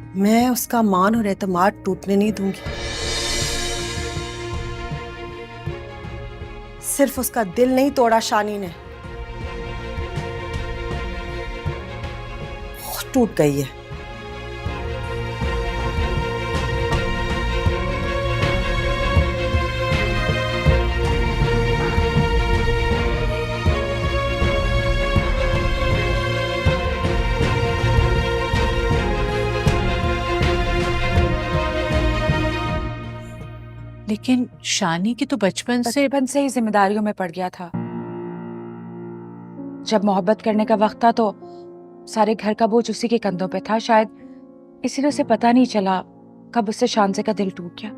मैं उसका मान और एतमाद टूटने नहीं दूंगी। सिर्फ उसका दिल नहीं तोड़ा शानी ने, खुद टूट गई है। लेकिन शानी की तो बचपन से ही जिम्मेदारियों में पड़ गया था। जब मोहब्बत करने का वक्त था तो सारे घर का बोझ उसी के कंधों पे था। शायद इसीलिए उसे पता नहीं चला कब उससे शांजे का दिल टूट गया।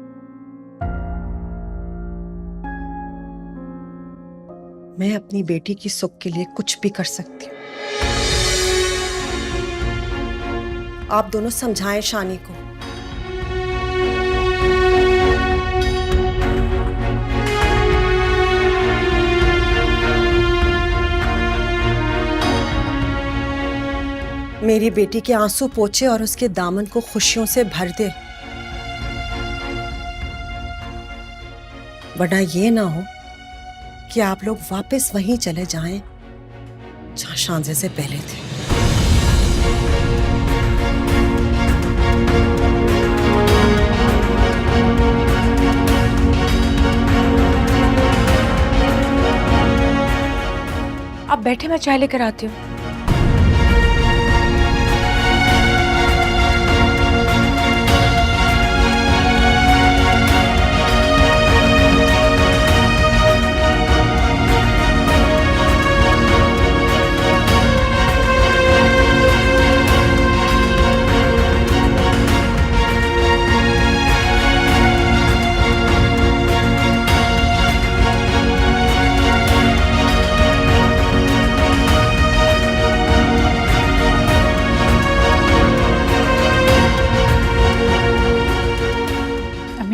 मैं अपनी बेटी की सुख के लिए कुछ भी कर सकती हूँ। आप दोनों समझाएं शानी को। मेरी बेटी के आंसू पोंछे और उसके दामन को खुशियों से भर दे, वरना ये ना हो कि आप लोग वापस वहीं चले जाएं जहां शांजे से पहले थे। आप बैठे, मैं चाय लेकर आती हूँ।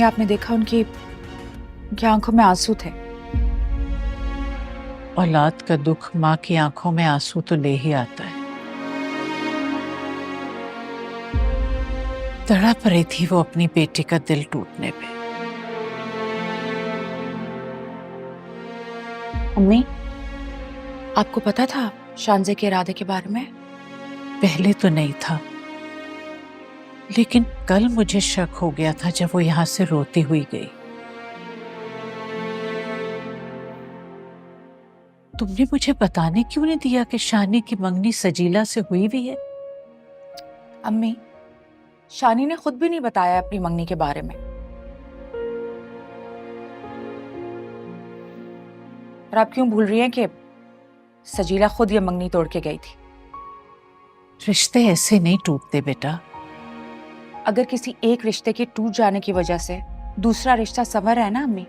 आपने देखा उनकी आंखों में आंसू थे। औलाद का दुख माँ की आंखों में आंसू तो ले ही आता है। तड़प रही थी वो अपनी बेटी का दिल टूटने पे। अम्मी, आपको पता था शांजे के इरादे के बारे में? पहले तो नहीं था, लेकिन कल मुझे शक हो गया था जब वो यहां से रोती हुई गई। तुमने मुझे बताने क्यों नहीं दिया कि शानी की मंगनी सजीला से हुई भी है? अम्मी, शानी ने खुद भी नहीं बताया अपनी मंगनी के बारे में। और आप क्यों भूल रही हैं कि सजीला खुद ये मंगनी तोड़ के गई थी? रिश्ते ऐसे नहीं टूटते बेटा। अगर किसी एक रिश्ते के टूट जाने की वजह से दूसरा रिश्ता संवर है ना अम्मी,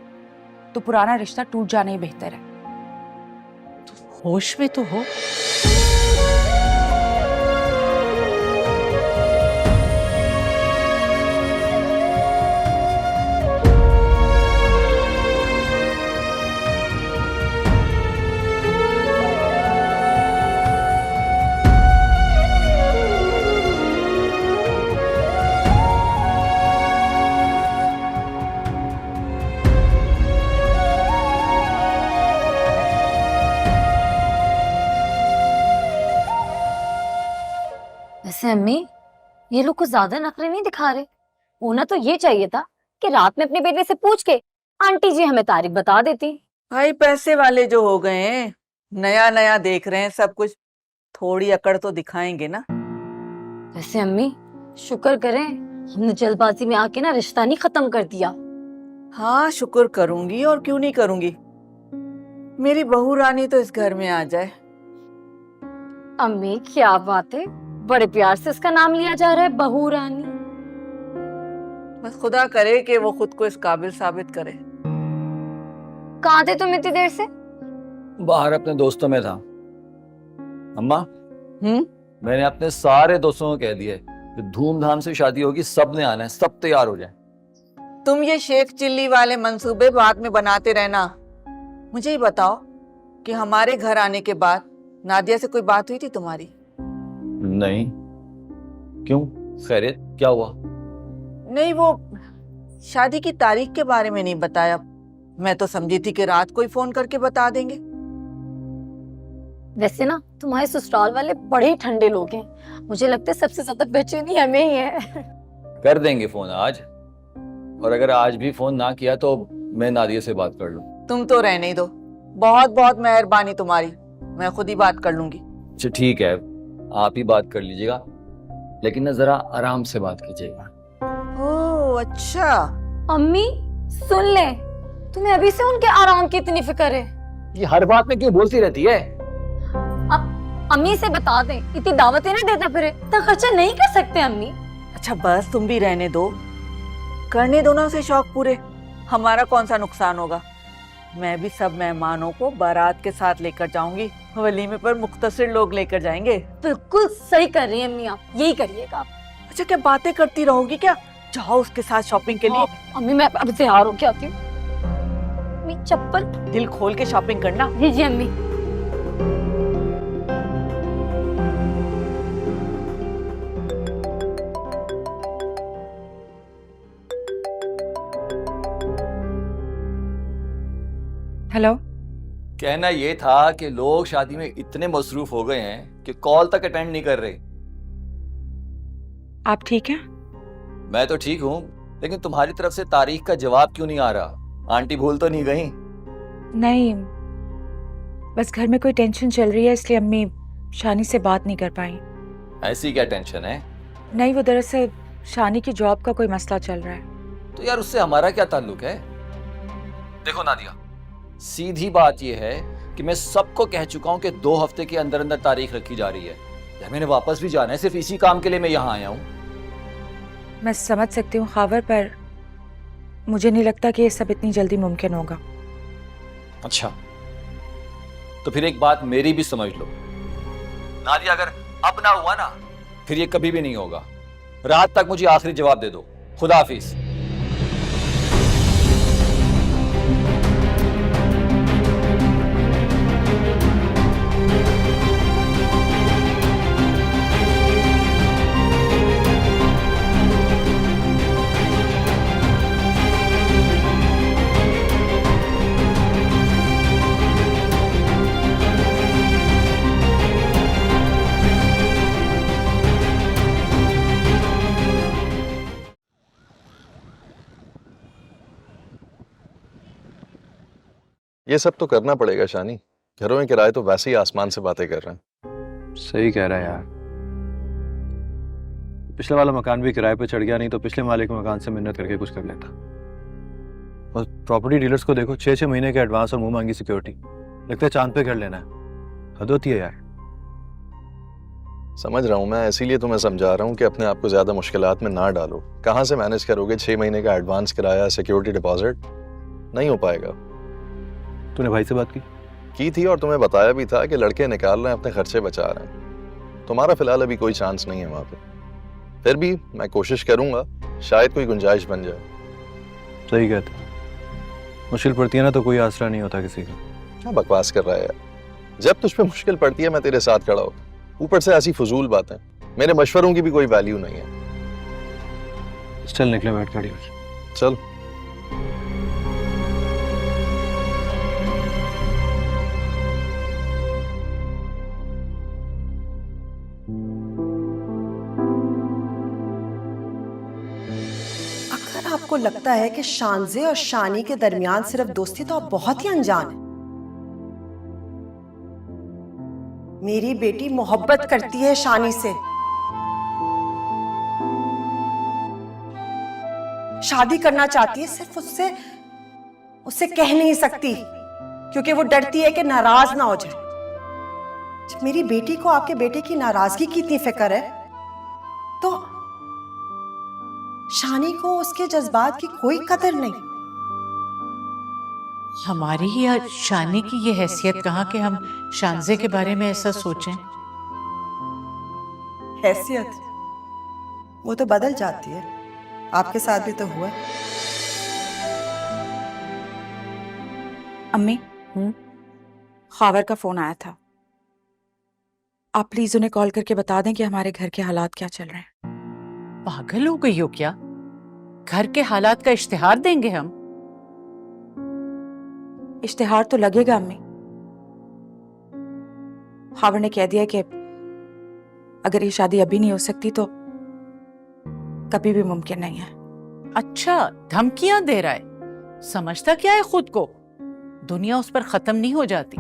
तो पुराना रिश्ता टूट जाना ही बेहतर है। तुम होश में तो हो? वैसे अम्मी, ये लोग कुछ ज्यादा नखरे नहीं दिखा रहे। होना तो ये चाहिए था कि रात में अपने बेटे से पूछ के आंटी जी हमें तारीख बता देती। भाई पैसे वाले जो हो गए हैं, नया नया देख रहे हैं सब कुछ, थोड़ी अकड़ तो दिखाएंगे ना। वैसे अम्मी, शुक्र करें हमने जल्दबाजी में आके ना रिश्ता नहीं खत्म कर दिया। हाँ, शुक्र करूंगी और क्यों नहीं करूंगी। मेरी बहू रानी तो इस घर में आ जाए। अम्मी क्या बात है, बड़े प्यार से इसका नाम लिया जा रहा है, बहू रानी। बस खुदा करे कि वो खुद को इस काबिल साबित करे। कहाँ थे तुम इतनी देर से? बाहर अपने दोस्तों में था। अम्मा, हम्म, मैंने अपने सारे दोस्तों को कह दिया है कि धूमधाम से शादी होगी, सब ने आना है, सब तैयार हो जाए। तुम ये शेख चिल्ली वाले मंसूबे बाद में बनाते रहना। मुझे ही बताओ कि हमारे घर आने के बाद नादिया से कोई बात हुई थी तुम्हारी? नहीं। क्यों? खैरियत क्या हुआ? नहीं, वो शादी की तारीख के बारे में नहीं बताया। मैं तो समझी थी कि रात को ही फोन करके बता देंगे। वैसे ना तुम्हारे ससुराल वाले बड़े ही ठंडे लोग हैं। मुझे लगता है सबसे ज्यादा बेचैनी हमें ही है। कर देंगे फोन आज, और अगर आज भी फोन ना किया तो मैं नादिया से बात कर लूं। तुम तो रहने ही दो, बहुत बहुत मेहरबानी तुम्हारी, मैं खुद ही बात कर लूंगी। अच्छा ठीक है, आप ही बात कर लीजिएगा, लेकिन ना जरा आराम से बात कीजिएगा। ओह अच्छा। अम्मी सुन ले, तुम्हें अभी से उनके आराम की इतनी फिक्र है? ये हर बात में क्यों बोलती रहती है? अम्मी से बता दे, इतनी दावतें ना देता फिरे, इतना खर्चा नहीं कर सकते अम्मी। अच्छा बस तुम भी रहने दो, करने दो ना उसे शौक पूरे, हमारा कौन सा नुकसान होगा। मैं भी सब मेहमानों को बारात के साथ लेकर जाऊंगी, वलीमे पर मुख्तसर लोग लेकर जाएंगे। बिल्कुल सही कर रही है अम्मी, आप यही करिएगा। अच्छा क्या बातें करती रहोगी क्या? जाओ उसके साथ शॉपिंग के लिए। अम्मी मैं अब तैयार होके आती हूँ। अम्मी चप्पल। दिल खोल के शॉपिंग करना। जी जी अम्मी। हेलो। कहना ये था कि लोग शादी में इतने मसरूफ हो गए हैं कि कॉल तक अटेंड नहीं कर रहे। आप ठीक हैं? मैं तो ठीक हूँ, लेकिन तुम्हारी तरफ से तारीख का जवाब क्यों नहीं आ रहा? आंटी भूल तो नहीं गई? नहीं, बस घर में कोई टेंशन चल रही है, इसलिए अम्मी शानी से बात नहीं कर पाई। ऐसी क्या टेंशन है? नहीं, वो दरअसल शानी की जॉब का कोई मसला चल रहा है। तो यार उससे हमारा क्या ताल्लुक है? देखो नादिया, सीधी बात यह है कि मैं सबको कह चुका हूं कि 2 हफ्ते के अंदर अंदर तारीख रखी जा रही है। यार मैंने वापस भी जाना है, सिर्फ इसी काम के लिए मैं यहाँ आया हूँ। मैं समझ सकती हूँ खावर, पर मुझे नहीं लगता कि ये सब इतनी जल्दी मुमकिन होगा। अच्छा तो फिर एक बात मेरी भी समझ लो नादिया, अगर अब ना हुआ ना फिर ये कभी भी नहीं होगा। रात तक मुझे आखिरी जवाब दे दो। खुदा हाफिज। ये सब तो करना पड़ेगा शानी, घरों में किराए तो वैसे ही आसमान से बातें कर रहे हैं। सही कह रहा है यार, पिछले वाला मकान भी किराए पे चढ़ गया, नहीं तो पिछले मालिक के मकान से मिन्नत करके कुछ कर लेता। और प्रॉपर्टी डीलर्स को देखो, 6-6 महीने के एडवांस और मुंह मांगी सिक्योरिटी, लगता है चांद पे कर लेना है। हद होती है यार। समझ रहा हूँ मैं, इसीलिए तुम्हें समझा रहा हूँ कि अपने आप को ज्यादा मुश्किलात में ना डालो। कहाँ से मैनेज करोगे 6 महीने का एडवांस किराया, सिक्योरिटी डिपॉजिट? नहीं हो पाएगा। तूने भाई से बात की थी और तुम्हें बताया भी था कि लड़के निकाल रहे हैं, अपने खर्चे बचा रहे हैं। तुम्हारा फिलहाल अभी कोई चांस नहीं है वहां पे, फिर भी मैं कोशिश करूंगा, शायद कोई गुंजाइश बन जाए। सही कहते, मुश्किल पड़ती है ना तो कोई आसरा नहीं होता किसी का। क्या बकवास कर रहा है यार, जब तुझ पे मुश्किल पड़ती है मैं तेरे साथ खड़ा होता, ऊपर से ऐसी फजूल बातें। मेरे मशवरों की भी कोई वैल्यू नहीं है। चल निकले, बैठ गाड़ी में। चल। अगर आपको लगता है कि शानजे और शानी के दरमियान सिर्फ दोस्ती, तो आप बहुत ही अनजान हैं। मेरी बेटी मोहब्बत करती है शानी से, शादी करना चाहती है, सिर्फ उससे कह नहीं सकती क्योंकि वो डरती है कि नाराज ना हो जाए। जब मेरी बेटी को आपके बेटे की नाराजगी की इतनी फिक्र है, तो शानी को उसके जज्बात की कोई कदर नहीं। हमारी या शानी की ये हैसियत कहाँ कि हम शानजे के बारे में ऐसा सोचें। हैसियत वो तो बदल जाती है, आपके साथ भी तो हुआ। अम्मी, खावर का फोन आया था, आप प्लीज उन्हें कॉल करके बता दें कि हमारे घर के हालात क्या चल रहे हैं। पागल हो गई हो क्या? घर के हालात का इश्तिहार देंगे हम? इश्तिहार तो लगेगा अम्मी। खावर ने कह दिया कि अगर ये शादी अभी नहीं हो सकती तो कभी भी मुमकिन नहीं है। अच्छा, धमकियां दे रहा है। समझता क्या है खुद को? दुनिया उस पर खत्म नहीं हो जाती।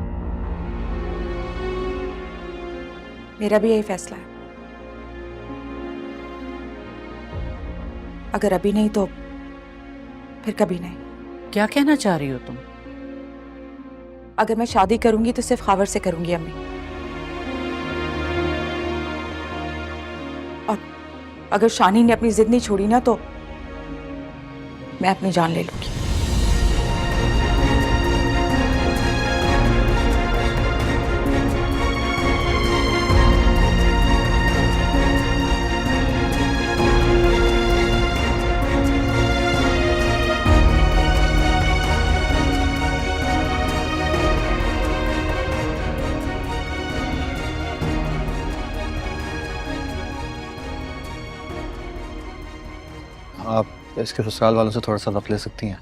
मेरा भी यही फैसला है। अगर अभी नहीं तो फिर कभी नहीं। क्या कहना चाह रही हो तुम? अगर मैं शादी करूंगी तो सिर्फ खावर से करूंगी अम्मी। और अगर शानी ने अपनी जिद नहीं छोड़ी ना तो मैं अपनी जान ले लूंगी। आप इसके ससुराल वालों से थोड़ा सा वक्त ले सकती हैं?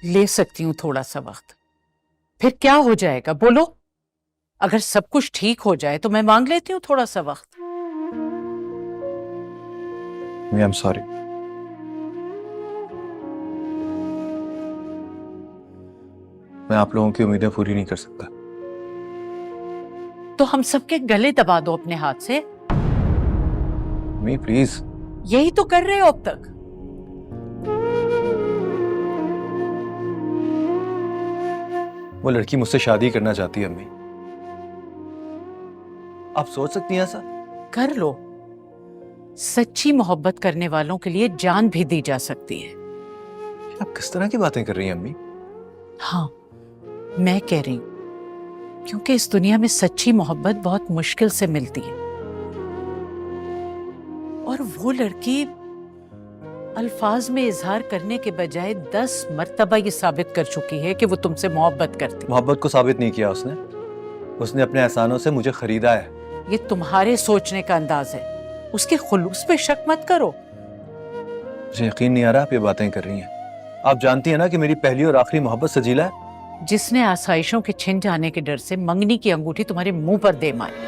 ले सकती हूँ थोड़ा सा वक्त। फिर क्या हो जाएगा बोलो? अगर सब कुछ ठीक हो जाए तो मैं मांग लेती हूँ थोड़ा सा वक्त। I am sorry. मैं आप लोगों की उम्मीदें पूरी नहीं कर सकता। तो हम सबके गले दबा दो अपने हाथ से। Me please. यही तो कर रहे हो अब तक। वो लड़की मुझसे शादी करना चाहती है अम्मी। आप सोच सकती हैं ऐसा? कर लो। सच्ची मोहब्बत करने वालों के लिए जान भी दी जा सकती है। आप किस तरह की बातें कर रही हैं अम्मी? हाँ, मैं कह रही हूं, क्योंकि इस दुनिया में सच्ची मोहब्बत बहुत मुश्किल से मिलती है। और वो लड़की अल्फाज में इजहार करने के बजाय 10 मर्तबा ये साबित कर चुकी है कि वो तुमसे मोहब्बत करती। मोहब्बत को साबित नहीं किया उसने। उसने अपने एहसानों से मुझे खरीदा है। ये तुम्हारे सोचने का अंदाज है। उसके खुलूस पे शक मत करो। मुझे यकीन नहीं आ रहा आप ये बातें कर रही हैं। आप जानती हैं ना कि मेरी पहली और आखिरी मोहब्बत सजीला है। जिसने आसाइशों के छिन जाने के डर से मंगनी की अंगूठी तुम्हारे मुंह पर दे मारी।